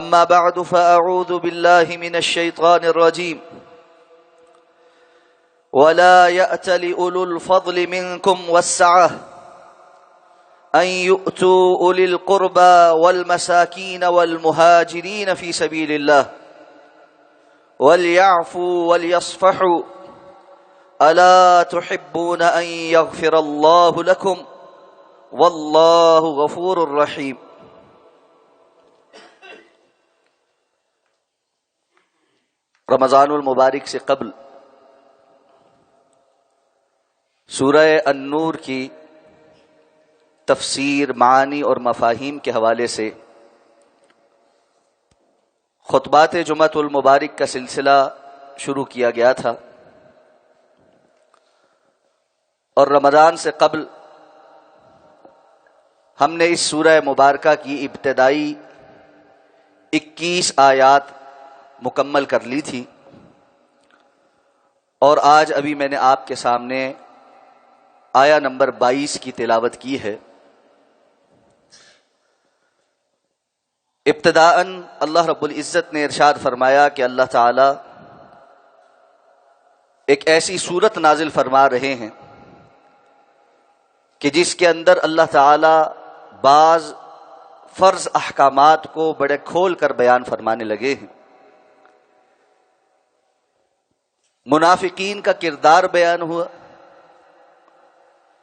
أما بعد فأعوذ بالله من الشيطان الرجيم ولا يأتل أولو الفضل منكم والسعة أن يؤتوا أولي القربى والمساكين والمهاجرين في سبيل الله وليعفوا وليصفحوا ألا تحبون أن يغفر الله لكم والله غفور رحيم۔ رمضان المبارک سے قبل سورہ النور کی تفسیر، معانی اور مفاہیم کے حوالے سے خطبات جمعۃ المبارک کا سلسلہ شروع کیا گیا تھا، اور رمضان سے قبل ہم نے اس سورہ مبارکہ کی ابتدائی 21 آیات مکمل کر لی تھی، اور آج ابھی میں نے آپ کے سامنے آیا نمبر 22 کی تلاوت کی ہے۔ ابتداءً اللہ رب العزت نے ارشاد فرمایا کہ اللہ تعالی ایک ایسی صورت نازل فرما رہے ہیں کہ جس کے اندر اللہ تعالی بعض فرض احکامات کو بڑے کھول کر بیان فرمانے لگے ہیں۔ منافقین کا کردار بیان ہوا،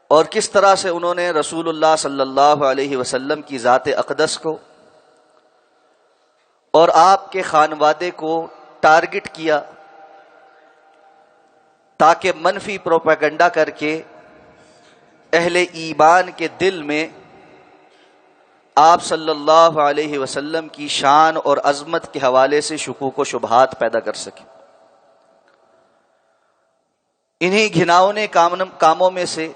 اور کس طرح سے انہوں نے رسول اللہ صلی اللہ علیہ وسلم کی ذات اقدس کو اور آپ کے خانوادے کو ٹارگٹ کیا تاکہ منفی پروپیگنڈا کر کے اہل ایمان کے دل میں آپ صلی اللہ علیہ وسلم کی شان اور عظمت کے حوالے سے شکوک و شبہات پیدا کر سکے۔ انہی گھناؤنے کاموں میں سے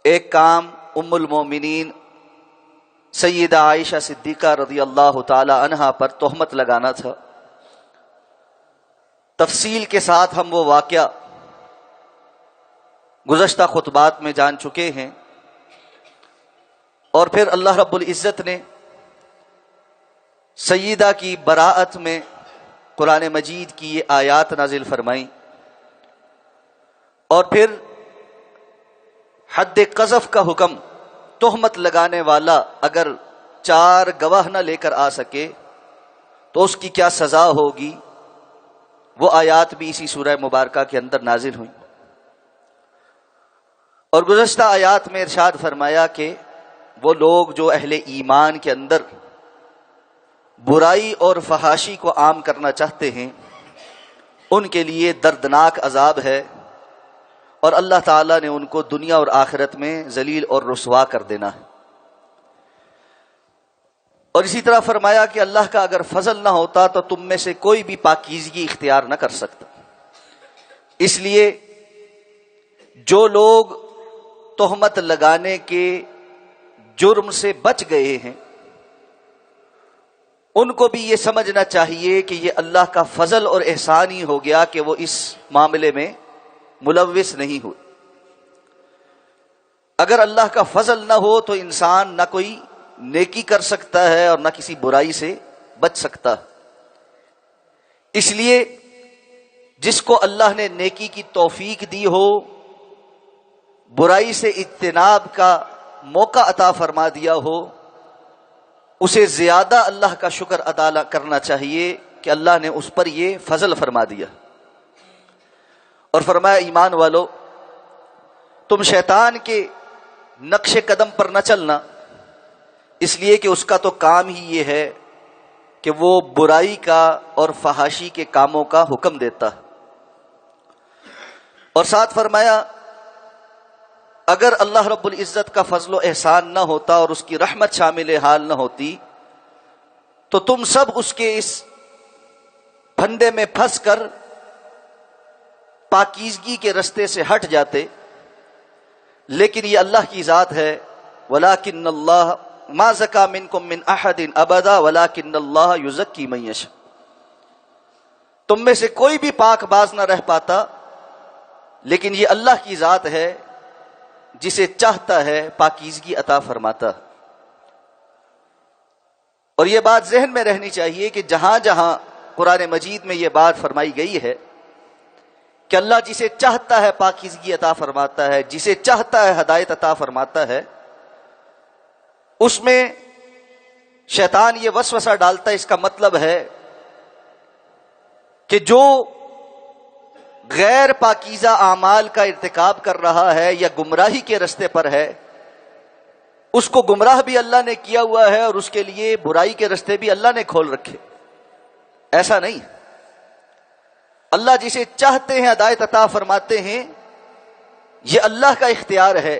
ایک کام ام المومنین سیدہ عائشہ صدیقہ رضی اللہ تعالی عنہا پر تہمت لگانا تھا۔ تفصیل کے ساتھ ہم وہ واقعہ گزشتہ خطبات میں جان چکے ہیں، اور پھر اللہ رب العزت نے سیدہ کی براءت میں قرآن مجید کی یہ آیات نازل فرمائیں، اور پھر حد قذف کا حکم، تہمت لگانے والا اگر 4 گواہ نہ لے کر آ سکے تو اس کی کیا سزا ہوگی، وہ آیات بھی اسی سورہ مبارکہ کے اندر نازل ہوئیں۔ اور گزشتہ آیات میں ارشاد فرمایا کہ وہ لوگ جو اہل ایمان کے اندر برائی اور فحاشی کو عام کرنا چاہتے ہیں ان کے لیے دردناک عذاب ہے، اور اللہ تعالیٰ نے ان کو دنیا اور آخرت میں ذلیل اور رسوا کر دینا ہے۔ اور اسی طرح فرمایا کہ اللہ کا اگر فضل نہ ہوتا تو تم میں سے کوئی بھی پاکیزگی اختیار نہ کر سکتا، اس لیے جو لوگ تہمت لگانے کے جرم سے بچ گئے ہیں ان کو بھی یہ سمجھنا چاہیے کہ یہ اللہ کا فضل اور احسان ہی ہو گیا کہ وہ اس معاملے میں ملوث نہیں ہوئے۔ اگر اللہ کا فضل نہ ہو تو انسان نہ کوئی نیکی کر سکتا ہے اور نہ کسی برائی سے بچ سکتا۔ اس لیے جس کو اللہ نے نیکی کی توفیق دی ہو، برائی سے اجتناب کا موقع عطا فرما دیا ہو، اسے زیادہ اللہ کا شکر ادا کرنا چاہیے کہ اللہ نے اس پر یہ فضل فرما دیا۔ اور فرمایا ایمان والو، تم شیطان کے نقش قدم پر نہ چلنا، اس لیے کہ اس کا تو کام ہی یہ ہے کہ وہ برائی کا اور فحاشی کے کاموں کا حکم دیتا ہے۔ اور ساتھ فرمایا اگر اللہ رب العزت کا فضل و احسان نہ ہوتا اور اس کی رحمت شامل حال نہ ہوتی تو تم سب اس کے اس پھندے میں پھنس کر پاکیزگی کے رستے سے ہٹ جاتے، لیکن یہ اللہ کی ذات ہے۔ وَلَٰكِنَّ اللَّهَ مَا زَكَىٰ مِنكُم مِّنْ أَحَدٍ أَبَدًا وَلَٰكِنَّ اللَّهَ يُزَكِّي مَن يَشَاءُ۔ تم میں سے کوئی بھی پاک باز نہ رہ پاتا، لیکن یہ اللہ کی ذات ہے، جسے چاہتا ہے پاکیزگی عطا فرماتا۔ اور یہ بات ذہن میں رہنی چاہیے کہ جہاں جہاں قرآن مجید میں یہ بات فرمائی گئی ہے کہ اللہ جسے چاہتا ہے پاکیزگی عطا فرماتا ہے، جسے چاہتا ہے ہدایت عطا فرماتا ہے، اس میں شیطان یہ وسوسہ ڈالتا ہے، اس کا مطلب ہے کہ جو غیر پاکیزہ اعمال کا ارتکاب کر رہا ہے یا گمراہی کے رستے پر ہے، اس کو گمراہ بھی اللہ نے کیا ہوا ہے اور اس کے لیے برائی کے رستے بھی اللہ نے کھول رکھے۔ ایسا نہیں، اللہ جسے چاہتے ہیں ہدایت عطا فرماتے ہیں، یہ اللہ کا اختیار ہے،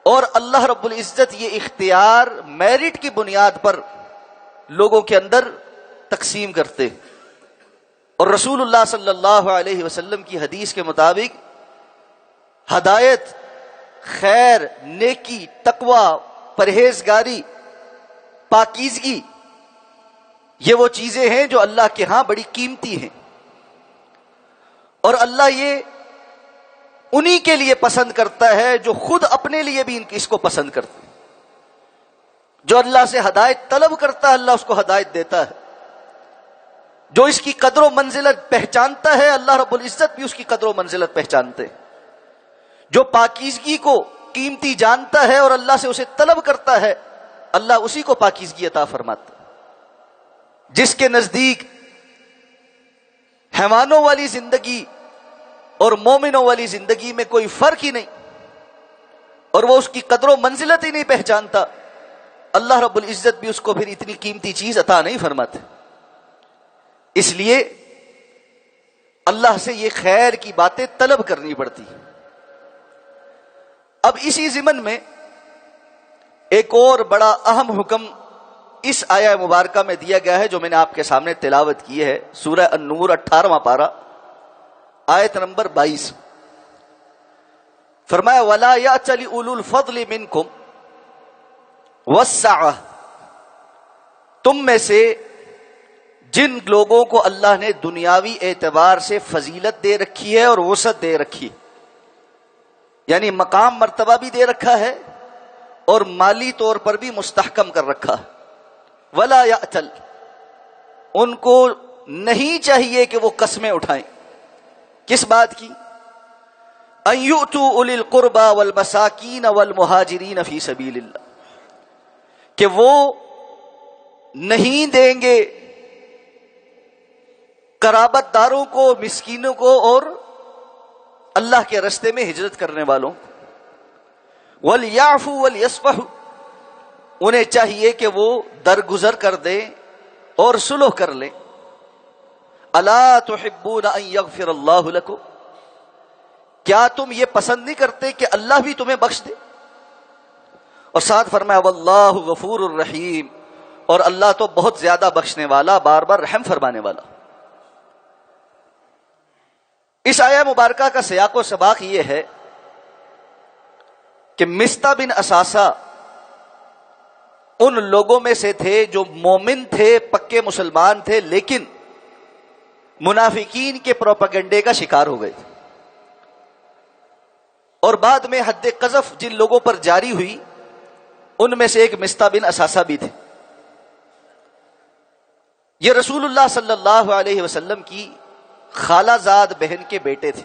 اور اللہ رب العزت یہ اختیار میرٹ کی بنیاد پر لوگوں کے اندر تقسیم کرتے ہیں۔ اور رسول اللہ صلی اللہ علیہ وسلم کی حدیث کے مطابق ہدایت، خیر، نیکی، تقوی، پرہیزگاری، پاکیزگی، یہ وہ چیزیں ہیں جو اللہ کے ہاں بڑی قیمتی ہیں، اور اللہ یہ انہی کے لیے پسند کرتا ہے جو خود اپنے لیے بھی اس کو پسند کرتے ہیں۔ جو اللہ سے ہدایت طلب کرتا ہے اللہ اس کو ہدایت دیتا ہے، جو اس کی قدر و منزلت پہچانتا ہے اللہ رب العزت بھی اس کی قدر و منزلت پہچانتے ہیں، جو پاکیزگی کو قیمتی جانتا ہے اور اللہ سے اسے طلب کرتا ہے اللہ اسی کو پاکیزگی عطا فرماتا ہے۔ جس کے نزدیک حیوانوں والی زندگی اور مومنوں والی زندگی میں کوئی فرق ہی نہیں، اور وہ اس کی قدر و منزلت ہی نہیں پہچانتا، اللہ رب العزت بھی اس کو پھر اتنی قیمتی چیز عطا نہیں فرماتے۔ اس لیے اللہ سے یہ خیر کی باتیں طلب کرنی پڑتی۔ اب اسی ضمن میں ایک اور بڑا اہم حکم اس آیہ مبارکہ میں دیا گیا ہے جو میں نے آپ کے سامنے تلاوت کی ہے، سورہ النور 18واں پارہ آیت نمبر 22۔ فرمایا وَلَا يَأْتَلِ أُولُو الْفَضْلِ مِنْكُمْ وَالسَّعَةِ، تم میں سے جن لوگوں کو اللہ نے دنیاوی اعتبار سے فضیلت دے رکھی ہے اور وسعت دے رکھی، یعنی مقام مرتبہ بھی دے رکھا ہے اور مالی طور پر بھی مستحکم کر رکھا ہے، وَلَا يَأْتَلْ، ان کو نہیں چاہیے کہ وہ قسمیں اٹھائیں۔ کس بات کی؟ أَن يُؤْتُوا أُولِي الْقُرْبَى وَالْمَسَاكِينَ وَالْمُهَاجِرِينَ فِي سَبِيلِ اللَّهِ، کہ وہ نہیں دیں گے قرابت داروں کو، مسکینوں کو اور اللہ کے رستے میں ہجرت کرنے والوں کو۔ وَلْيَعْفُوا وَلْيَصْفَحُوا، انہیں چاہیے کہ وہ درگزر کر دیں اور صلح کر لیں۔ أَلَا تُحِبُّونَ أَن يَغْفِرَ اللَّهُ لَكُمْ، کیا تم یہ پسند نہیں کرتے کہ اللہ بھی تمہیں بخش دے؟ اور ساتھ فرمایا وَاللَّهُ غَفُورٌ رَحِيمٌ، اور اللہ تو بہت زیادہ بخشنے والا، بار بار رحم فرمانے والا۔ اس آیہ مبارکہ کا سیاق و سباق یہ ہے کہ مصطح بن اثاثہ ان لوگوں میں سے تھے جو مومن تھے، پکے مسلمان تھے، لیکن منافقین کے پروپیگنڈے کا شکار ہو گئے، اور بعد میں حد قذف جن لوگوں پر جاری ہوئی ان میں سے ایک مصطح بن اثاثہ بھی تھے۔ یہ رسول اللہ صلی اللہ علیہ وسلم کی خالہ زاد بہن کے بیٹے تھے۔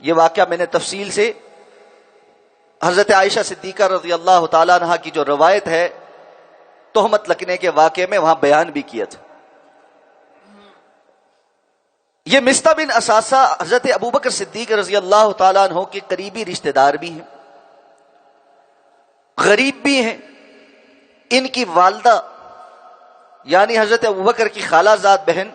یہ واقعہ میں نے تفصیل سے حضرت عائشہ صدیقہ رضی اللہ تعالیٰ عنہ کی جو روایت ہے تہمت لگنے کے واقعے میں وہاں بیان بھی کیا تھا۔ یہ مصطح بن اثاثہ حضرت ابوبکر صدیق رضی اللہ تعالیٰ عنہ کے قریبی رشتہ دار بھی ہیں، غریب بھی ہیں۔ ان کی والدہ یعنی حضرت ابوبکر کی خالہ زاد بہن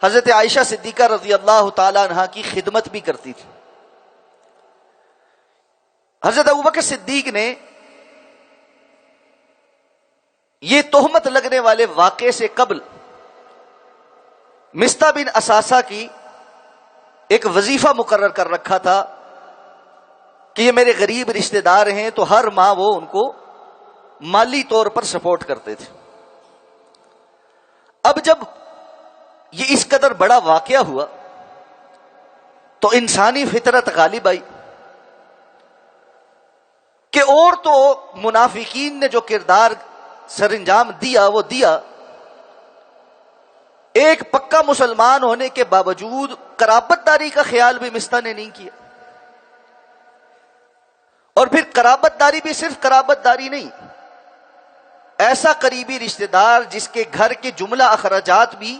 حضرت عائشہ صدیقہ رضی اللہ تعالی عنہا کی خدمت بھی کرتی تھی۔ حضرت ابوبکر صدیق نے یہ تہمت لگنے والے واقعے سے قبل مصطح بن اثاثہ کی ایک وظیفہ مقرر کر رکھا تھا کہ یہ میرے غریب رشتہ دار ہیں، تو ہر ماہ وہ ان کو مالی طور پر سپورٹ کرتے تھے۔ اب جب یہ اس قدر بڑا واقعہ ہوا تو انسانی فطرت غالب آئی کہ اور تو منافقین نے جو کردار سر انجام دیا وہ دیا، ایک پکا مسلمان ہونے کے باوجود قرابت داری کا خیال بھی مستہ نے نہیں کیا. اور پھر قرابت داری بھی صرف قرابت داری نہیں، ایسا قریبی رشتہ دار جس کے گھر کے جملہ اخراجات بھی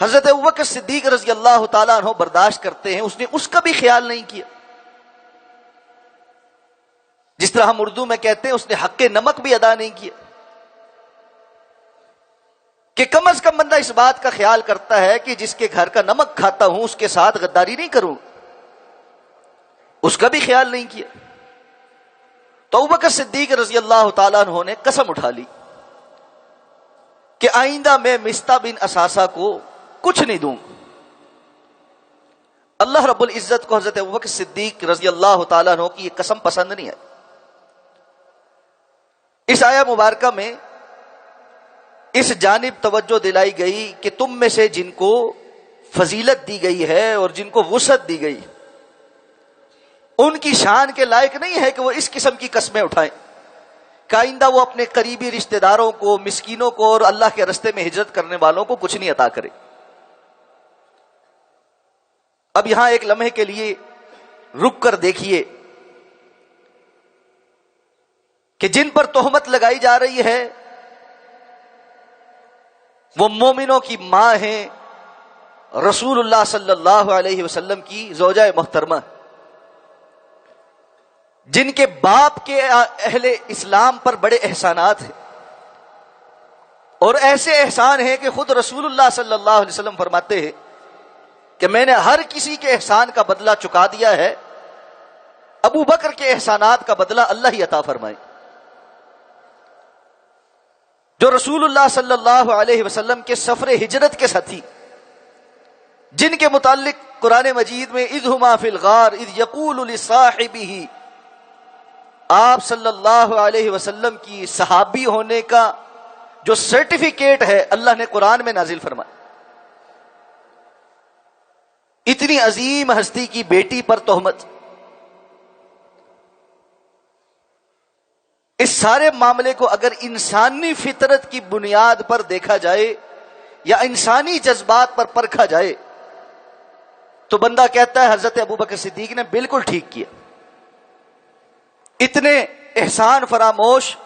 حضرت ابوبکر صدیق رضی اللہ تعالیٰ عنہ برداشت کرتے ہیں، اس نے اس کا بھی خیال نہیں کیا. جس طرح ہم اردو میں کہتے ہیں اس نے حق نمک بھی ادا نہیں کیا، کہ کم از کم بندہ اس بات کا خیال کرتا ہے کہ جس کے گھر کا نمک کھاتا ہوں اس کے ساتھ غداری نہیں کروں، اس کا بھی خیال نہیں کیا. تو ابوبکر صدیق رضی اللہ تعالیٰ عنہ نے قسم اٹھا لی کہ آئندہ میں مستہ بن اساسہ کو کچھ نہیں دوں. اللہ رب العزت کو حضرت ابوبکر صدیق رضی اللہ تعالیٰ عنہ کی یہ قسم پسند نہیں آئی. اس آیہ مبارکہ میں اس جانب توجہ دلائی گئی کہ تم میں سے جن کو فضیلت دی گئی ہے اور جن کو وسعت دی گئی ان کی شان کے لائق نہیں ہے کہ وہ اس قسم کی قسمیں اٹھائیں کہ آئندہ وہ اپنے قریبی رشتہ داروں کو، مسکینوں کو اور اللہ کے راستے میں ہجرت کرنے والوں کو کچھ نہیں عطا کرے. اب یہاں ایک لمحے کے لیے رک کر دیکھیے کہ جن پر تہمت لگائی جا رہی ہے وہ مومنوں کی ماں ہیں، رسول اللہ صلی اللہ علیہ وسلم کی زوجہ محترمہ، جن کے باپ کے اہل اسلام پر بڑے احسانات ہیں، اور ایسے احسان ہیں کہ خود رسول اللہ صلی اللہ علیہ وسلم فرماتے ہیں کہ میں نے ہر کسی کے احسان کا بدلہ چکا دیا ہے، ابو بکر کے احسانات کا بدلہ اللہ ہی عطا فرمائے. جو رسول اللہ صلی اللہ علیہ وسلم کے سفر ہجرت کے ساتھی، جن کے متعلق قرآن مجید میں اذ ہما فی الغار اذ یقول لصاحبہ، آپ صلی اللہ علیہ وسلم کی صحابی ہونے کا جو سرٹیفکیٹ ہے اللہ نے قرآن میں نازل فرمایا. اتنی عظیم ہستی کی بیٹی پر تہمت، اس سارے معاملے کو اگر انسانی فطرت کی بنیاد پر دیکھا جائے یا انسانی جذبات پر پرکھا جائے تو بندہ کہتا ہے حضرت ابوبکر صدیق نے بالکل ٹھیک کیا. اتنے احسان فراموش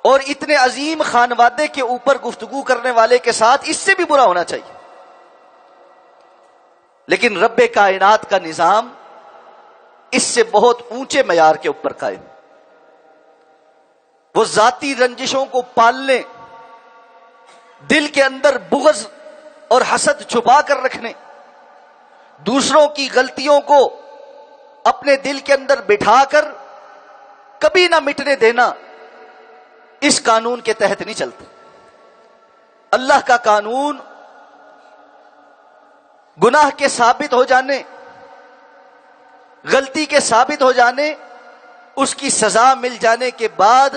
اور اتنے عظیم خانوادے کے اوپر گفتگو کرنے والے کے ساتھ اس سے بھی برا ہونا چاہیے. لیکن رب کائنات کا نظام اس سے بہت اونچے معیار کے اوپر قائم. وہ ذاتی رنجشوں کو پالنے، دل کے اندر بغض اور حسد چھپا کر رکھنے، دوسروں کی غلطیوں کو اپنے دل کے اندر بٹھا کر کبھی نہ مٹنے دینا، اس قانون کے تحت نہیں چلتا. اللہ کا قانون گناہ کے ثابت ہو جانے، غلطی کے ثابت ہو جانے، اس کی سزا مل جانے کے بعد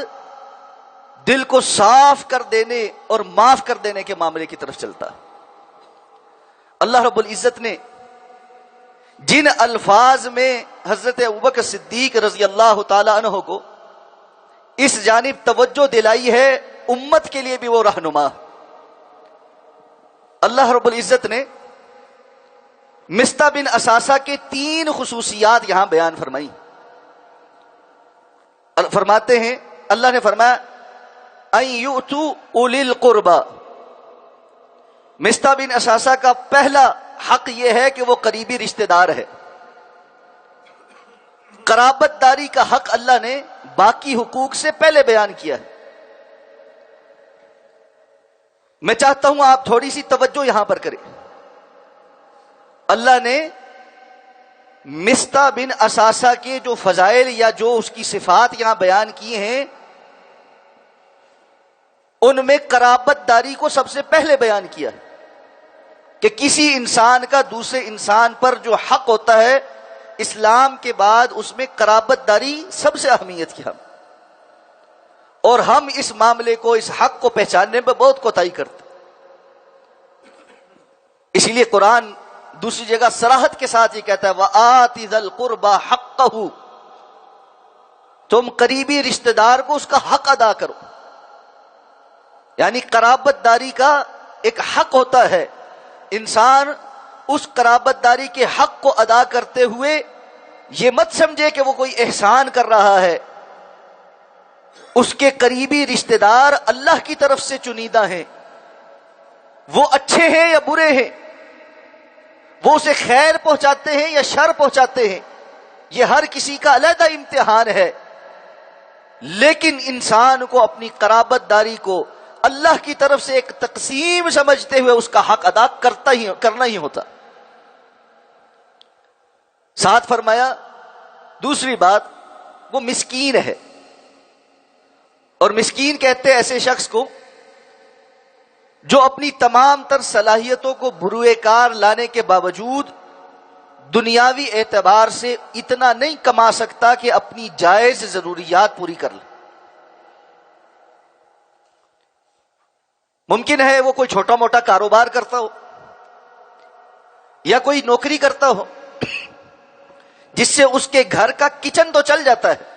دل کو صاف کر دینے اور معاف کر دینے کے معاملے کی طرف چلتا. اللہ رب العزت نے جن الفاظ میں حضرت ابوبکر صدیق رضی اللہ تعالی عنہ کو اس جانب توجہ دلائی ہے، امت کے لیے بھی وہ رہنما. اللہ رب العزت نے مستہ بن اساسہ کے 3 خصوصیات یہاں بیان فرمائی. فرماتے ہیں اللہ نے فرمایا ان یؤتوا اولی القربى، مستہ بن اساسہ کا پہلا حق یہ ہے کہ وہ قریبی رشتہ دار ہے. قرابت داری کا حق اللہ نے باقی حقوق سے پہلے بیان کیا ہے. میں چاہتا ہوں آپ تھوڑی سی توجہ یہاں پر کریں. اللہ نے مستہ بن اساسہ کے جو فضائل یا جو اس کی صفات یہاں بیان کی ہیں ان میں قرابت داری کو سب سے پہلے بیان کیا ہے کہ کسی انسان کا دوسرے انسان پر جو حق ہوتا ہے اسلام کے بعد اس میں قرابت داری سب سے اہمیت کی. اور ہم اس معاملے کو، اس حق کو پہچاننے میں بہت کوتاہی کرتے. اسی لیے قرآن دوسری جگہ صراحت کے ساتھ یہ کہتا ہے وَآتِ ذَا الْقُرْبَى حَقَّهُ، تم قریبی رشتہ دار کو اس کا حق ادا کرو. یعنی قرابت داری کا ایک حق ہوتا ہے. انسان اس قرابت داری کے حق کو ادا کرتے ہوئے یہ مت سمجھے کہ وہ کوئی احسان کر رہا ہے. اس کے قریبی رشتہ دار اللہ کی طرف سے چنیدہ ہیں. وہ اچھے ہیں یا برے ہیں، وہ اسے خیر پہنچاتے ہیں یا شر پہنچاتے ہیں، یہ ہر کسی کا علیحدہ امتحان ہے. لیکن انسان کو اپنی قرابت داری کو اللہ کی طرف سے ایک تقسیم سمجھتے ہوئے اس کا حق ادا کرنا ہی ہوتا. ساتھ فرمایا دوسری بات، وہ مسکین ہے. اور مسکین کہتے ہیں ایسے شخص کو جو اپنی تمام تر صلاحیتوں کو بروئے کار لانے کے باوجود دنیاوی اعتبار سے اتنا نہیں کما سکتا کہ اپنی جائز ضروریات پوری کر لے. ممکن ہے وہ کوئی چھوٹا موٹا کاروبار کرتا ہو یا کوئی نوکری کرتا ہو جس سے اس کے گھر کا کچن تو چل جاتا ہے،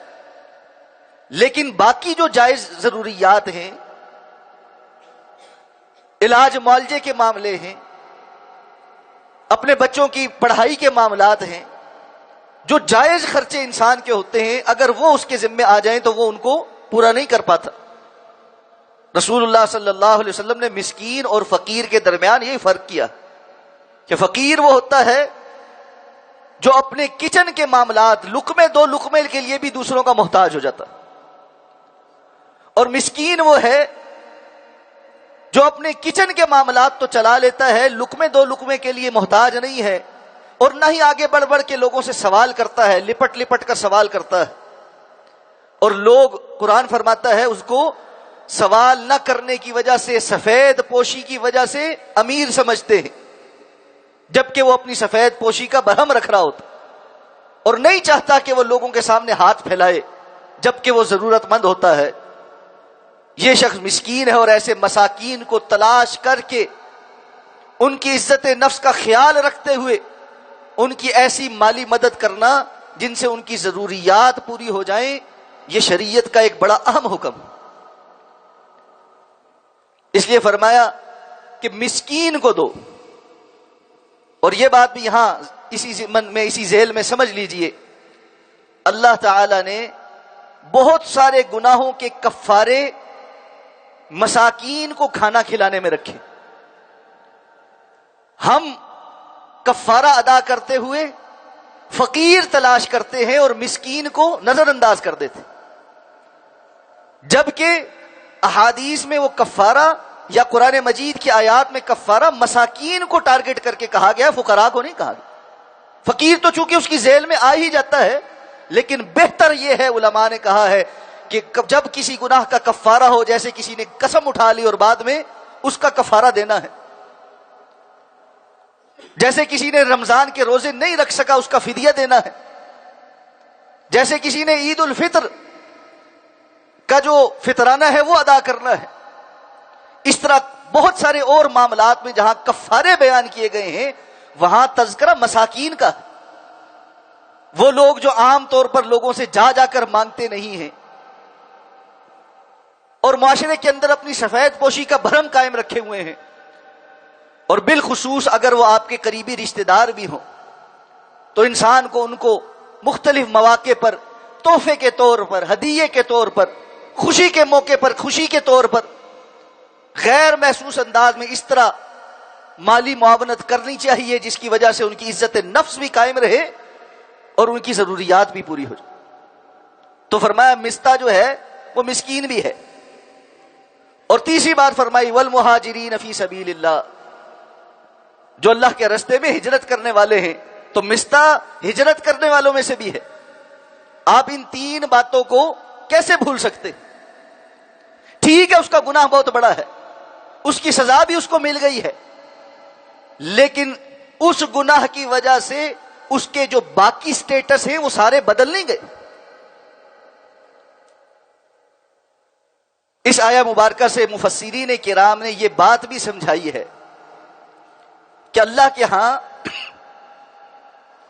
لیکن باقی جو جائز ضروریات ہیں، علاج معالجے کے معاملے ہیں، اپنے بچوں کی پڑھائی کے معاملات ہیں، جو جائز خرچے انسان کے ہوتے ہیں، اگر وہ اس کے ذمے آ جائیں تو وہ ان کو پورا نہیں کر پاتا. رسول اللہ صلی اللہ علیہ وسلم نے مسکین اور فقیر کے درمیان یہی فرق کیا کہ فقیر وہ ہوتا ہے جو اپنے کچن کے معاملات لقمے دو لقمے کے لیے بھی دوسروں کا محتاج ہو جاتا، اور مسکین وہ ہے جو اپنے کچن کے معاملات تو چلا لیتا ہے، لقمے دو لقمے کے لیے محتاج نہیں ہے، اور نہ ہی آگے بڑھ بڑھ کے لوگوں سے سوال کرتا ہے، لپٹ لپٹ کر سوال کرتا ہے. اور لوگ، قرآن فرماتا ہے، اس کو سوال نہ کرنے کی وجہ سے، سفید پوشی کی وجہ سے امیر سمجھتے ہیں، جبکہ وہ اپنی سفید پوشی کا برہم رکھ رہا ہوتا اور نہیں چاہتا کہ وہ لوگوں کے سامنے ہاتھ پھیلائے جبکہ وہ ضرورت مند ہوتا ہے. یہ شخص مسکین ہے، اور ایسے مساکین کو تلاش کر کے ان کی عزت نفس کا خیال رکھتے ہوئے ان کی ایسی مالی مدد کرنا جن سے ان کی ضروریات پوری ہو جائیں، یہ شریعت کا ایک بڑا اہم حکم. اس لیے فرمایا کہ مسکین کو دو. اور یہ بات بھی یہاں اسی ضمن میں، اسی ذیل میں سمجھ لیجئے، اللہ تعالی نے بہت سارے گناہوں کے کفارے مساکین کو کھانا کھلانے میں رکھے. ہم کفارہ ادا کرتے ہوئے فقیر تلاش کرتے ہیں اور مسکین کو نظر انداز کر دیتے، جبکہ احادیث میں وہ کفارہ یا قرآن مجید کی آیات میں کفارہ مساکین کو ٹارگٹ کر کے کہا گیا، فقراء کو نہیں کہا گیا. فقیر تو چونکہ اس کی ذیل میں آ ہی جاتا ہے، لیکن بہتر یہ ہے، علماء نے کہا ہے کہ جب کسی گناہ کا کفارہ ہو، جیسے کسی نے قسم اٹھا لی اور بعد میں اس کا کفارہ دینا ہے، جیسے کسی نے رمضان کے روزے نہیں رکھ سکا اس کا فدیہ دینا ہے، جیسے کسی نے عید الفطر کا جو فطرانہ ہے وہ ادا کرنا ہے. اس طرح بہت سارے اور معاملات میں جہاں کفارے بیان کیے گئے ہیں وہاں تذکرہ مساکین کا، وہ لوگ جو عام طور پر لوگوں سے جا جا کر مانگتے نہیں ہیں اور معاشرے کے اندر اپنی سفید پوشی کا بھرم قائم رکھے ہوئے ہیں، اور بالخصوص اگر وہ آپ کے قریبی رشتہ دار بھی ہوں تو انسان کو ان کو مختلف مواقع پر تحفے کے طور پر، ہدیے کے طور پر، خوشی کے موقع پر، خوشی کے طور پر غیر محسوس انداز میں اس طرح مالی معاونت کرنی چاہیے جس کی وجہ سے ان کی عزت نفس بھی قائم رہے اور ان کی ضروریات بھی پوری ہو جائے. تو فرمایا مستا جو ہے وہ مسکین بھی ہے. اور تیسری بات فرمائی والمہاجرین فی سبیل اللہ، جو اللہ کے راستے میں ہجرت کرنے والے ہیں، تو مستا ہجرت کرنے والوں میں سے بھی ہے. آپ ان تین باتوں کو کیسے بھول سکتے؟ ٹھیک ہے اس کا گناہ بہت بڑا ہے، اس کی سزا بھی اس کو مل گئی ہے، لیکن اس گناہ کی وجہ سے اس کے جو باقی سٹیٹس ہیں وہ سارے بدل نہیں گئے. اس آیہ مبارکہ سے مفسرین کرام نے یہ بات بھی سمجھائی ہے کہ اللہ کے ہاں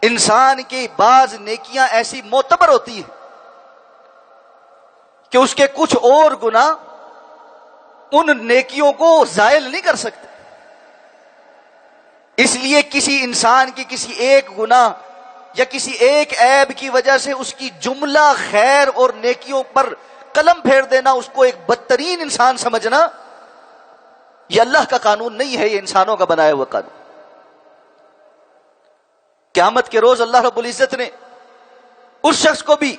انسان کی بعض نیکیاں ایسی معتبر ہوتی ہیں کہ اس کے کچھ اور گناہ ان نیکیوں کو زائل نہیں کر سکتے. اس لیے کسی انسان کی کسی ایک گناہ یا کسی ایک عیب کی وجہ سے اس کی جملہ خیر اور نیکیوں پر قلم پھیر دینا، اس کو ایک بدترین انسان سمجھنا، یہ اللہ کا قانون نہیں ہے، یہ انسانوں کا بنایا ہوا قانون. قیامت کے روز اللہ رب العزت نے اس شخص کو بھی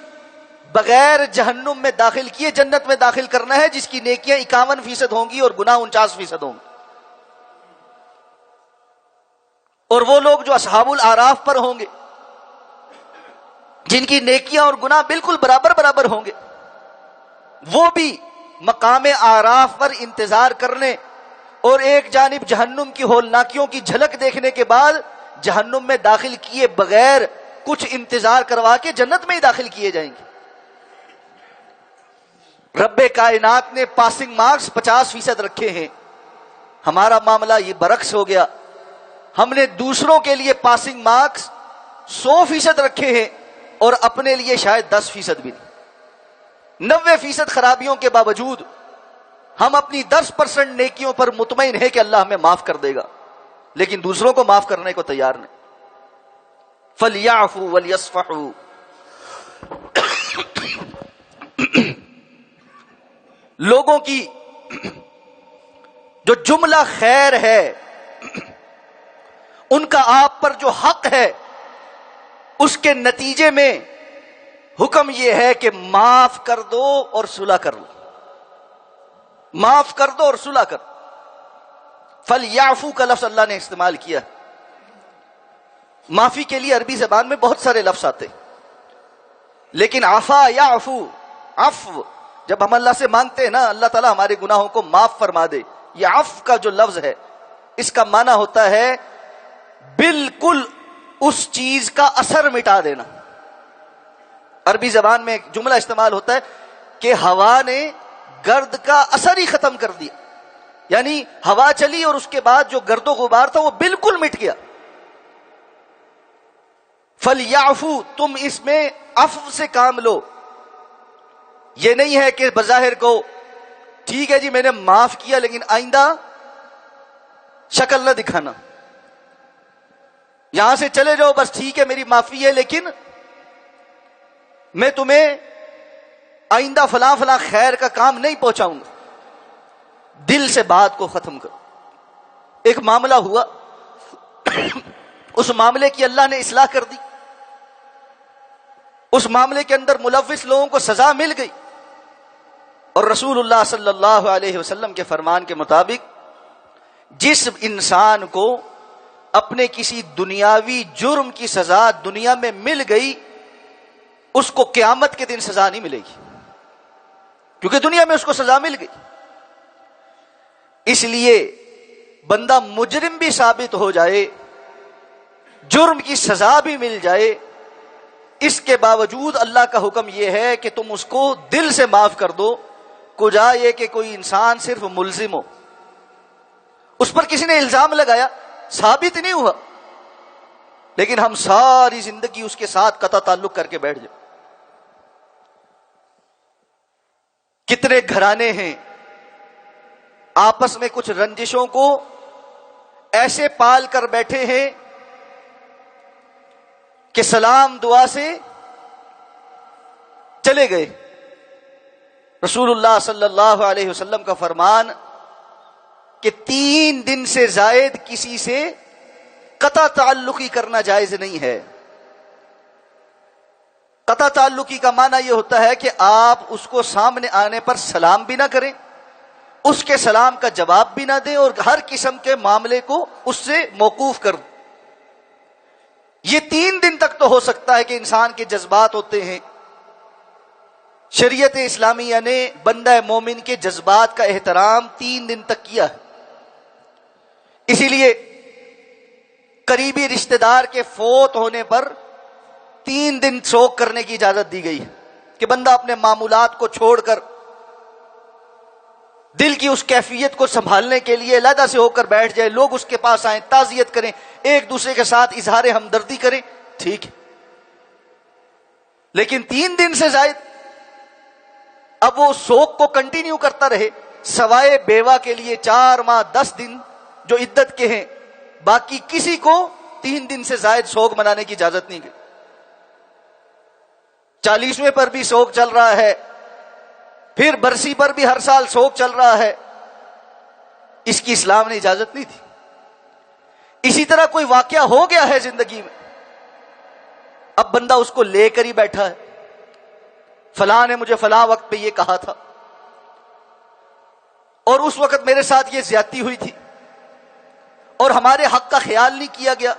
بغیر جہنم میں داخل کیے جنت میں داخل کرنا ہے جس کی نیکیاں 51% ہوں گی اور گناہ 49% ہوں گے. اور وہ لوگ جو اصحاب الاعراف پر ہوں گے، جن کی نیکیاں اور گناہ بالکل برابر برابر ہوں گے، وہ بھی مقام اعراف پر انتظار کرنے اور ایک جانب جہنم کی ہولناکیوں کی جھلک دیکھنے کے بعد جہنم میں داخل کیے بغیر کچھ انتظار کروا کے جنت میں ہی داخل کیے جائیں گے. رب کائنات نے پاسنگ مارکس 50% رکھے ہیں، ہمارا معاملہ یہ برعکس ہو گیا. ہم نے دوسروں کے لیے پاسنگ مارکس 100% رکھے ہیں اور اپنے لیے شاید 10% بھی نہیں. 90% خرابیوں کے باوجود ہم اپنی 10% نیکیوں پر مطمئن ہے کہ اللہ ہمیں معاف کر دے گا، لیکن دوسروں کو معاف کرنے کو تیار نہیں. فَلْيَعْفُوا وَلْيَصْفَحُوا. لوگوں کی جو جملہ خیر ہے، ان کا آپ پر جو حق ہے، اس کے نتیجے میں حکم یہ ہے کہ معاف کر دو اور صلح کر لو. معاف کر دو اور صلح کر. فَلْيَعْفُوا کا لفظ اللہ نے استعمال کیا. معافی کے لیے عربی زبان میں بہت سارے لفظ آتے، لیکن عفا یعفو، عفو جب ہم اللہ سے مانگتے ہیں نا اللہ تعالیٰ ہمارے گناہوں کو معاف فرما دے، یہ عفو کا جو لفظ ہے اس کا معنی ہوتا ہے بالکل اس چیز کا اثر مٹا دینا. عربی زبان میں ایک جملہ استعمال ہوتا ہے کہ ہوا نے گرد کا اثر ہی ختم کر دیا، یعنی ہوا چلی اور اس کے بعد جو گرد و غبار تھا وہ بالکل مٹ گیا. فَلْيَعْفُوا، تم اس میں عفو سے کام لو. یہ نہیں ہے کہ بظاہر کو ٹھیک ہے جی میں نے معاف کیا لیکن آئندہ شکل نہ دکھانا، یہاں سے چلے جاؤ بس ٹھیک ہے میری معافی ہے لیکن میں تمہیں آئندہ فلاں فلاں خیر کا کام نہیں پہنچاؤں گا. دل سے بات کو ختم کرو. ایک معاملہ ہوا، اس معاملے کی اللہ نے اصلاح کر دی، اس معاملے کے اندر ملوث لوگوں کو سزا مل گئی، اور رسول اللہ صلی اللہ علیہ وسلم کے فرمان کے مطابق جس انسان کو اپنے کسی دنیاوی جرم کی سزا دنیا میں مل گئی اس کو قیامت کے دن سزا نہیں ملے گی، کیونکہ دنیا میں اس کو سزا مل گئی. اس لیے بندہ مجرم بھی ثابت ہو جائے، جرم کی سزا بھی مل جائے، اس کے باوجود اللہ کا حکم یہ ہے کہ تم اس کو دل سے معاف کر دو. کجا یہ کہ کوئی انسان صرف ملزم ہو، اس پر کسی نے الزام لگایا، ثابت نہیں ہوا، لیکن ہم ساری زندگی اس کے ساتھ قطع تعلق کر کے بیٹھ جائیں. کتنے گھرانے ہیں آپس میں کچھ رنجشوں کو ایسے پال کر بیٹھے ہیں کہ سلام دعا سے چلے گئے. رسول اللہ صلی اللہ علیہ وسلم کا فرمان کہ 3 دن سے زائد کسی سے قطع تعلقی کرنا جائز نہیں ہے. قطع تعلقی کا معنی یہ ہوتا ہے کہ آپ اس کو سامنے آنے پر سلام بھی نہ کریں، اس کے سلام کا جواب بھی نہ دیں، اور ہر قسم کے معاملے کو اس سے موقوف کر دیں. یہ 3 دن تک تو ہو سکتا ہے کہ انسان کے جذبات ہوتے ہیں. شریعت اسلامیہ نے بندہ مومن کے جذبات کا احترام 3 دن تک کیا ہے. اسی لیے قریبی رشتہ دار کے فوت ہونے پر 3 دن شوق کرنے کی اجازت دی گئی ہے کہ بندہ اپنے معمولات کو چھوڑ کر دل کی اس کیفیت کو سنبھالنے کے لیے علیحدہ سے ہو کر بیٹھ جائے، لوگ اس کے پاس آئیں، تعزیت کریں، ایک دوسرے کے ساتھ اظہار ہمدردی کریں، ٹھیک ہے. لیکن 3 دن سے زائد اب وہ سوگ کو کنٹینیو کرتا رہے، سوائے بیوہ کے لیے 4 ماہ 10 دن جو عدت کے ہیں، باقی کسی کو 3 دن سے زائد سوگ منانے کی اجازت نہیں گئی۔ 40ویں پر بھی سوگ چل رہا ہے، پھر برسی پر بھی ہر سال سوگ چل رہا ہے، اس کی اسلام نے اجازت نہیں تھی۔ اسی طرح کوئی واقعہ ہو گیا ہے زندگی میں، اب بندہ اس کو لے کر ہی بیٹھا ہے، فلاں نے مجھے فلاں وقت پہ یہ کہا تھا، اور اس وقت میرے ساتھ یہ زیادتی ہوئی تھی، اور ہمارے حق کا خیال نہیں کیا گیا،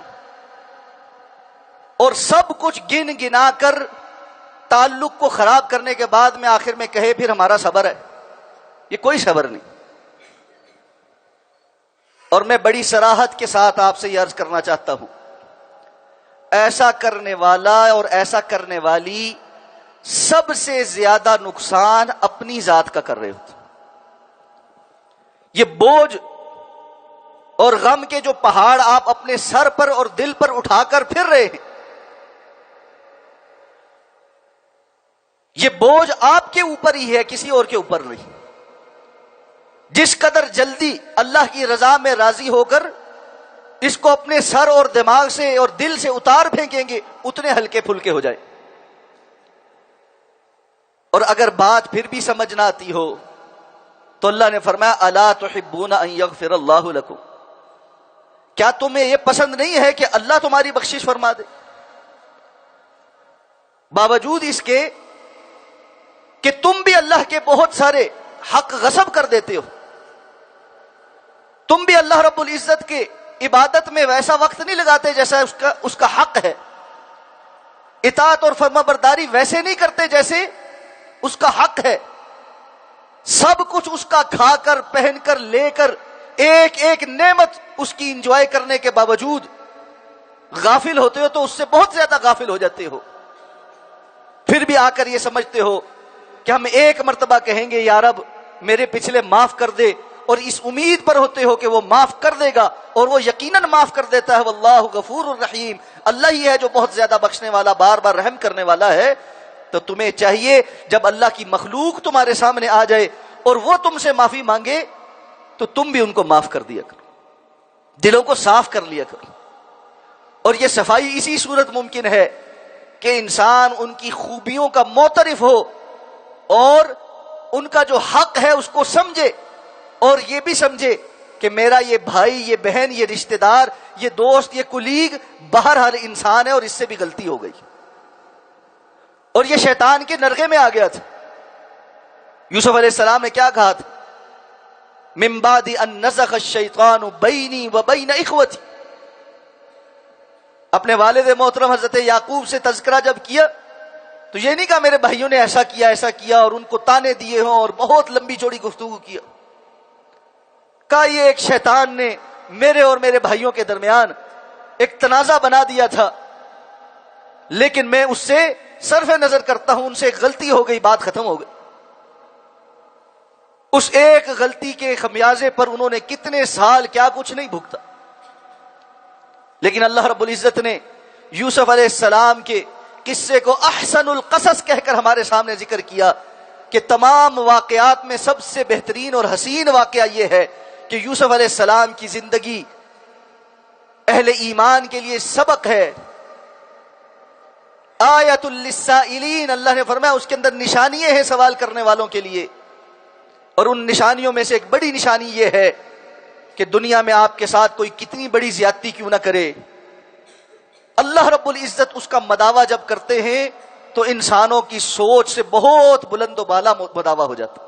اور سب کچھ گن گنا کر تعلق کو خراب کرنے کے بعد میں آخر میں کہے پھر ہمارا صبر ہے، یہ کوئی صبر نہیں۔ اور میں بڑی صراحت کے ساتھ آپ سے یہ عرض کرنا چاہتا ہوں، ایسا کرنے والا اور ایسا کرنے والی سب سے زیادہ نقصان اپنی ذات کا کر رہے ہوتے۔ یہ بوجھ اور غم کے جو پہاڑ آپ اپنے سر پر اور دل پر اٹھا کر پھر رہے ہیں، یہ بوجھ آپ کے اوپر ہی ہے، کسی اور کے اوپر نہیں۔ جس قدر جلدی اللہ کی رضا میں راضی ہو کر اس کو اپنے سر اور دماغ سے اور دل سے اتار پھینکیں گے، اتنے ہلکے پھلکے ہو جائے۔ اور اگر بات پھر بھی سمجھ نہ آتی ہو تو اللہ نے فرمایا الا تحبون ان یغفر اللہ لکم، کیا تمہیں یہ پسند نہیں ہے کہ اللہ تمہاری بخشش فرما دے؟ باوجود اس کے کہ تم بھی اللہ کے بہت سارے حق غصب کر دیتے ہو، تم بھی اللہ رب العزت کے عبادت میں ویسا وقت نہیں لگاتے جیسا اس کا حق ہے، اطاعت اور فرما برداری ویسے نہیں کرتے جیسے اس کا حق ہے، سب کچھ اس کا کھا کر پہن کر لے کر ایک ایک نعمت اس کی انجوائے کرنے کے باوجود غافل ہوتے ہو، تو اس سے بہت زیادہ غافل ہو جاتے ہو۔ پھر بھی آ کر یہ سمجھتے ہو کہ ہم ایک مرتبہ کہیں گے یا رب میرے پچھلے معاف کر دے، اور اس امید پر ہوتے ہو کہ وہ معاف کر دے گا، اور وہ یقیناً معاف کر دیتا ہے۔ واللہ غفور الرحیم، اللہ ہی ہے جو بہت زیادہ بخشنے والا، بار بار رحم کرنے والا ہے۔ تو تمہیں چاہیے جب اللہ کی مخلوق تمہارے سامنے آ جائے اور وہ تم سے معافی مانگے تو تم بھی ان کو معاف کر دیا کرو، دلوں کو صاف کر لیا کرو۔ اور یہ صفائی اسی صورت ممکن ہے کہ انسان ان کی خوبیوں کا معترف ہو اور ان کا جو حق ہے اس کو سمجھے، اور یہ بھی سمجھے کہ میرا یہ بھائی، یہ بہن، یہ رشتہ دار، یہ دوست، یہ کلیگ باہر ہر انسان ہے اور اس سے بھی غلطی ہو گئی، اور یہ شیطان کے نرغے میں آ گیا تھا۔ یوسف علیہ السلام نے کیا کہا تھا؟ من بعد ان نزغ الشیطان بینی و بین اخوتی، اپنے والد محترم حضرت یعقوب سے تذکرہ جب کیا تو یہ نہیں کہا میرے بھائیوں نے ایسا کیا ایسا کیا اور ان کو تانے دیے ہوں اور بہت لمبی چوڑی گفتگو کیا، کہا یہ ایک شیطان نے میرے اور میرے بھائیوں کے درمیان ایک تنازع بنا دیا تھا، لیکن میں اس سے صرف نظر کرتا ہوں، ان سے ایک غلطی ہو گئی، بات ختم ہو گئی۔ اس ایک غلطی کے خمیازے پر انہوں نے کتنے سال کیا کچھ نہیں بھگتا، لیکن اللہ رب العزت نے یوسف علیہ السلام کے قصے کو احسن القصص کہہ کر ہمارے سامنے ذکر کیا کہ تمام واقعات میں سب سے بہترین اور حسین واقعہ یہ ہے کہ یوسف علیہ السلام کی زندگی اہل ایمان کے لیے سبق ہے، آیۃ للسائلین، اللہ نے فرمایا اس کے اندر نشانیاں ہیں سوال کرنے والوں کے لیے، اور ان نشانیوں میں سے ایک بڑی نشانی یہ ہے کہ دنیا میں آپ کے ساتھ کوئی کتنی بڑی زیادتی کیوں نہ کرے، اللہ رب العزت اس کا مداوع جب کرتے ہیں تو انسانوں کی سوچ سے بہت بلند و بالا مداوع ہو جاتا۔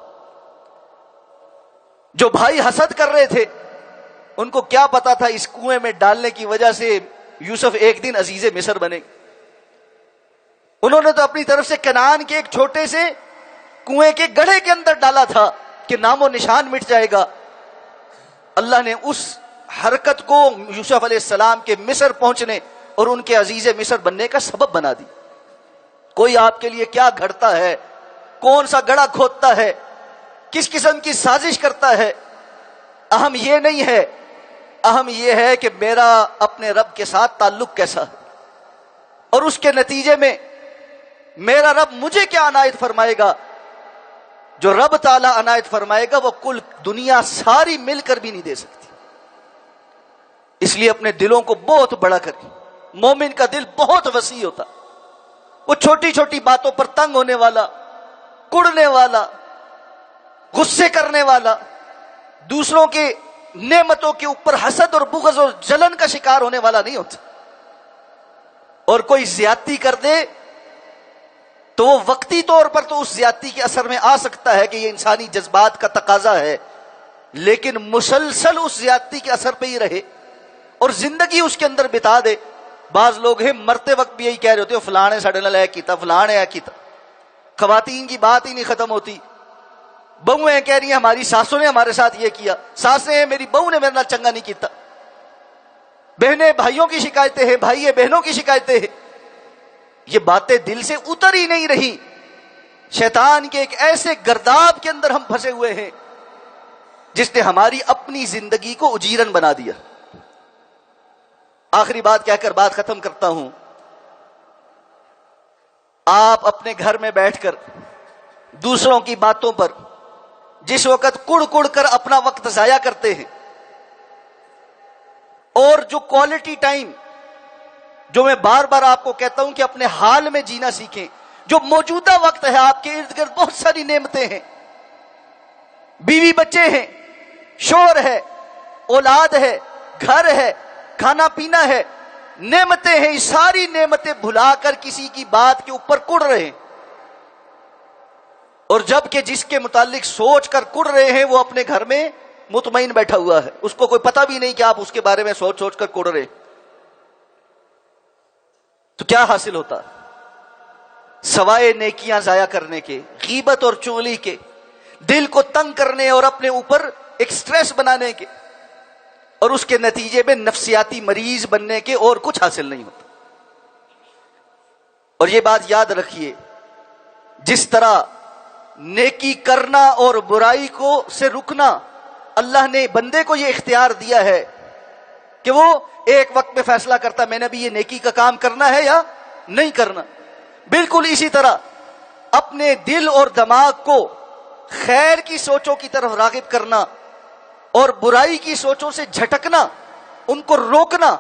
جو بھائی حسد کر رہے تھے ان کو کیا پتا تھا اس کنویں میں ڈالنے کی وجہ سے یوسف ایک دن عزیز مصر بنے، انہوں نے تو اپنی طرف سے کنعان کے ایک چھوٹے سے کنویں کے گڑھے کے اندر ڈالا تھا کہ نام و نشان مٹ جائے گا، اللہ نے اس حرکت کو یوسف علیہ السلام کے مصر پہنچنے اور ان کے عزیز مصر بننے کا سبب بنا دی۔ کوئی آپ کے لیے کیا گھڑتا ہے، کون سا گڑھا کھودتا ہے، کس قسم کی سازش کرتا ہے، اہم یہ نہیں ہے، اہم یہ ہے کہ میرا اپنے رب کے ساتھ تعلق کیسا ہے، اور اس کے نتیجے میں میرا رب مجھے کیا عنایت فرمائے گا۔ جو رب تعالیٰ عنایت فرمائے گا وہ کل دنیا ساری مل کر بھی نہیں دے سکتی. اس لیے اپنے دلوں کو بہت بڑا کریں. مومن کا دل بہت وسیع ہوتا. وہ چھوٹی چھوٹی باتوں پر تنگ ہونے والا, کڑنے والا, غصے کرنے والا, دوسروں کے نعمتوں کے اوپر حسد اور بغض اور جلن کا شکار ہونے والا نہیں ہوتا. اور کوئی زیادتی کر دے تو وہ وقتی طور پر تو اس زیادتی کے اثر میں آ سکتا ہے کہ یہ انسانی جذبات کا تقاضا ہے, لیکن مسلسل اس زیادتی کے اثر پہ ہی رہے اور زندگی اس کے اندر بتا دے. بعض لوگ ہیں مرتے وقت بھی یہی کہہ رہے ہوتے ہیں فلاں نے ساڈے نال اے کیتا, فلاں نے اے کیتا. خواتین کی بات ہی نہیں ختم ہوتی. بہویں کہہ رہی ہیں ہماری ساسوں نے ہمارے ساتھ یہ کیا, ساسیں میری بہو نے میرے نال چنگا نہیں کیتا. بہنیں بھائیوں کی شکایتیں ہیں, بھائی بہنوں کی شکایتیں ہیں. یہ باتیں دل سے اتر ہی نہیں رہی. شیطان کے ایک ایسے گرداب کے اندر ہم پھنسے ہوئے ہیں جس نے ہماری اپنی زندگی کو اجیرن بنا دیا. آخری بات کہہ کر بات ختم کرتا ہوں. آپ اپنے گھر میں بیٹھ کر دوسروں کی باتوں پر جس وقت کڑ کڑ کر اپنا وقت ضائع کرتے ہیں, اور جو کوالٹی ٹائم جو میں بار بار آپ کو کہتا ہوں کہ اپنے حال میں جینا سیکھیں, جو موجودہ وقت ہے آپ کے ارد گرد بہت ساری نعمتیں ہیں, بیوی بچے ہیں, شوہر ہے, اولاد ہے, گھر ہے, کھانا پینا ہے, نعمتیں ہیں. یہ ساری نعمتیں بھلا کر کسی کی بات کے اوپر کڑ رہے ہیں, اور جب کہ جس کے متعلق سوچ کر کڑ رہے ہیں وہ اپنے گھر میں مطمئن بیٹھا ہوا ہے, اس کو کوئی پتہ بھی نہیں کہ آپ اس کے بارے میں سوچ سوچ کر کڑ رہے. تو کیا حاصل ہوتا سوائے نیکیاں ضائع کرنے کے, غیبت اور چغلی کے, دل کو تنگ کرنے اور اپنے اوپر ایک سٹریس بنانے کے, اور اس کے نتیجے میں نفسیاتی مریض بننے کے, اور کچھ حاصل نہیں ہوتا. اور یہ بات یاد رکھیے, جس طرح نیکی کرنا اور برائی کو سے رکنا اللہ نے بندے کو یہ اختیار دیا ہے کہ وہ ایک وقت میں فیصلہ کرتا میں نے بھی یہ نیکی کا کام کرنا ہے یا نہیں کرنا, بالکل اسی طرح اپنے دل اور دماغ کو خیر کی سوچوں کی طرف راغب کرنا اور برائی کی سوچوں سے جھٹکنا, ان کو روکنا,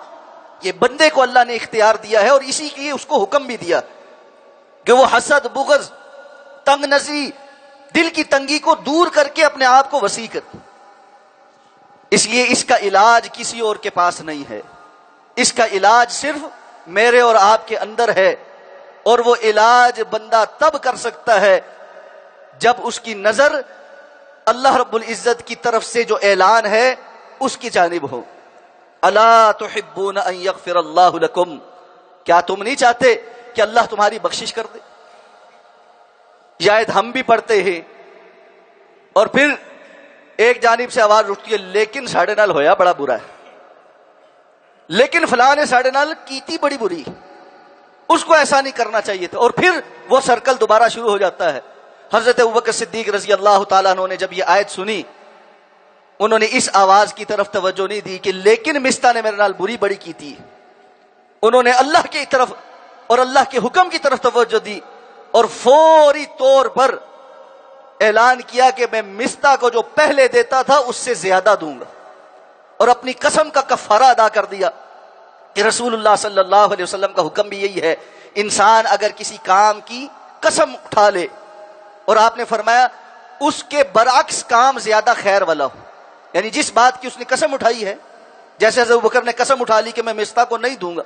یہ بندے کو اللہ نے اختیار دیا ہے. اور اسی کے لیے اس کو حکم بھی دیا کہ وہ حسد, بغض, تنگ نظری, دل کی تنگی کو دور کر کے اپنے آپ کو وسیع کر. اس لیے اس کا علاج کسی اور کے پاس نہیں ہے, اس کا علاج صرف میرے اور آپ کے اندر ہے. اور وہ علاج بندہ تب کر سکتا ہے جب اس کی نظر اللہ رب العزت کی طرف سے جو اعلان ہے اس کی جانب ہو. الا تحبون ان یغفر اللہ لکم, کیا تم نہیں چاہتے کہ اللہ تمہاری بخشش کر دے؟ یہ آیت ہم بھی پڑھتے ہیں اور پھر ایک جانب سے آواز اٹھتی ہے لیکن ساڑھے نال ہویا بڑا برا ہے, لیکن فلاں نے ساڑھے نال کیتی بڑی بری, اس کو ایسا نہیں کرنا چاہیے تھا. اور پھر وہ سرکل دوبارہ شروع ہو جاتا ہے. حضرت ابوبکر صدیق رضی اللہ تعالیٰ عنہ نے جب یہ آیت سنی, انہوں نے اس آواز کی طرف توجہ نہیں دی کہ لیکن مستا نے میرے نال بری بڑی کی تھی. انہوں نے اللہ کی طرف اور اللہ کے حکم کی طرف توجہ دی اور فوری طور پر اعلان کیا کہ میں مستا کو جو پہلے دیتا تھا اس سے زیادہ دوں گا, اور اپنی قسم کا کفارہ ادا کر دیا کہ رسول اللہ صلی اللہ علیہ وسلم کا حکم بھی یہی ہے, انسان اگر کسی کام کی قسم اٹھا لے اور آپ نے فرمایا اس کے برعکس کام زیادہ خیر والا ہو, یعنی جس بات کی اس نے قسم اٹھائی ہے, جیسے حضرت ابوبکر نے قسم اٹھا لی کہ میں مستا کو نہیں دوں گا,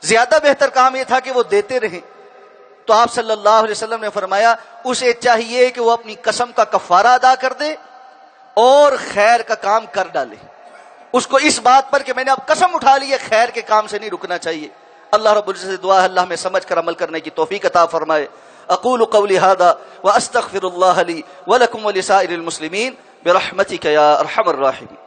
زیادہ بہتر کام یہ تھا کہ وہ دیتے رہیں, تو آپ صلی اللہ علیہ وسلم نے فرمایا اسے چاہیے کہ وہ اپنی قسم کا کفارہ ادا کر دے اور خیر کا کام کر ڈالے. اس کو اس بات پر کہ میں نے اب قسم اٹھا لی ہے, خیر کے کام سے نہیں رکنا چاہیے. اللہ رب العزت سے دعا ہے اللہ میں سمجھ کر عمل کرنے کی توفیق عطا فرمائے. اقول قولی هذا واستغفر الله لي ولكم ولسائر المسلمين برحمتك يا ارحم الراحمين.